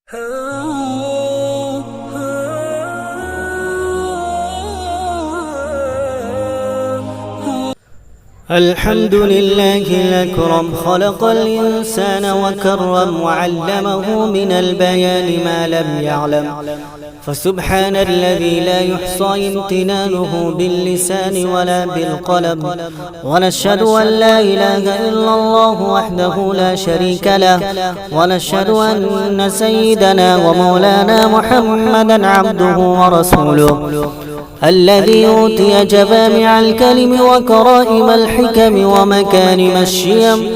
الحمد لله الأكرم خلق الإنسان وكرم وعلمه من البيان ما لم يعلم، فسبحان الذي لا يحصى امتنانه باللسان ولا بالقلم، ونشهد أن لا إله إلا الله وحده لا شريك له، ونشهد أن سيدنا ومولانا محمدا عبده ورسوله الذي أوتي جوامع الكلم وكرائم الحكم ومكارم الشيم،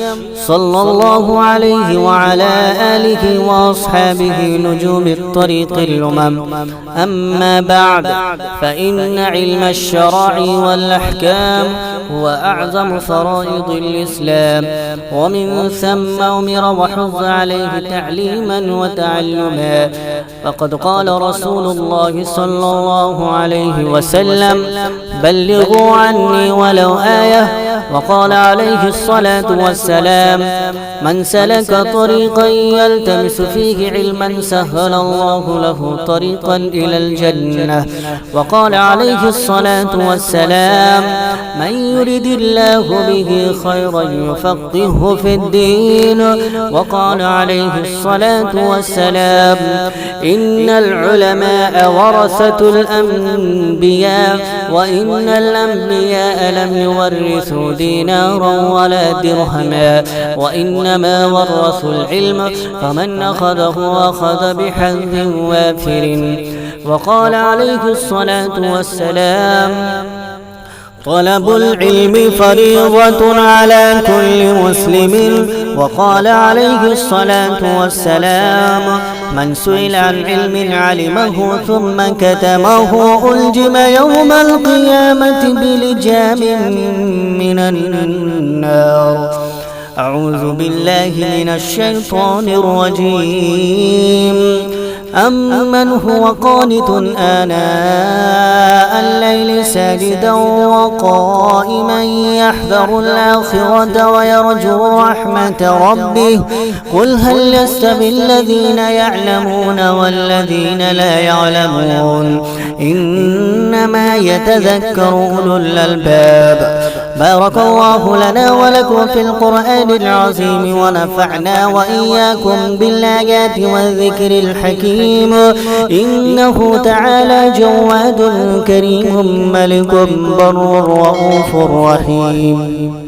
صلى الله عليه وعلى آله وأصحابه نجوم الطريق الأمم. أما بعد، فإن علم الشرع والأحكام هو أعظم فرائض الإسلام، ومن ثم أمر وحض عليه تعليما وتعلما، فقد قال رسول الله صلى الله عليه وسلم: بلغوا عني ولو آية. وقال عليه الصلاة والسلام: من سلك طريقا يلتمس فيه علما سهل الله له طريقا إلى الجنة. وقال عليه الصلاة والسلام: من يرد الله به خيرا يفقهه في الدين. وقال عليه الصلاة والسلام: إن العلماء ورثة الأنبياء، وإن الأنبياء لم يورثوا دينارا ولا درهما، وإنما ورثوا العلم، فمن أخذه أخذ بحظ وافر. وقال عليه الصلاة والسلام: طلب العلم فريضة على كل مسلم. وقال عليه الصلاة والسلام: من سئل عن علم علمه ثم كتمه ألجم يوم القيامة بلجام من النار. أعوذ بالله من الشيطان الرجيم. أمن هو قانت آناء الليل ساجدا وقائما يحذر الآخرة ويرجو رحمة ربه، قل هل يستوي الذين يعلمون والذين لا يعلمون، إنما يتذكر أولو الألباب. بارك الله لنا ولكم في القرآن العظيم، ونفعنا وإياكم بالآيات والذكر الحكيم، إنه تعالى جواد كريم ملك بر رؤوف رحيم.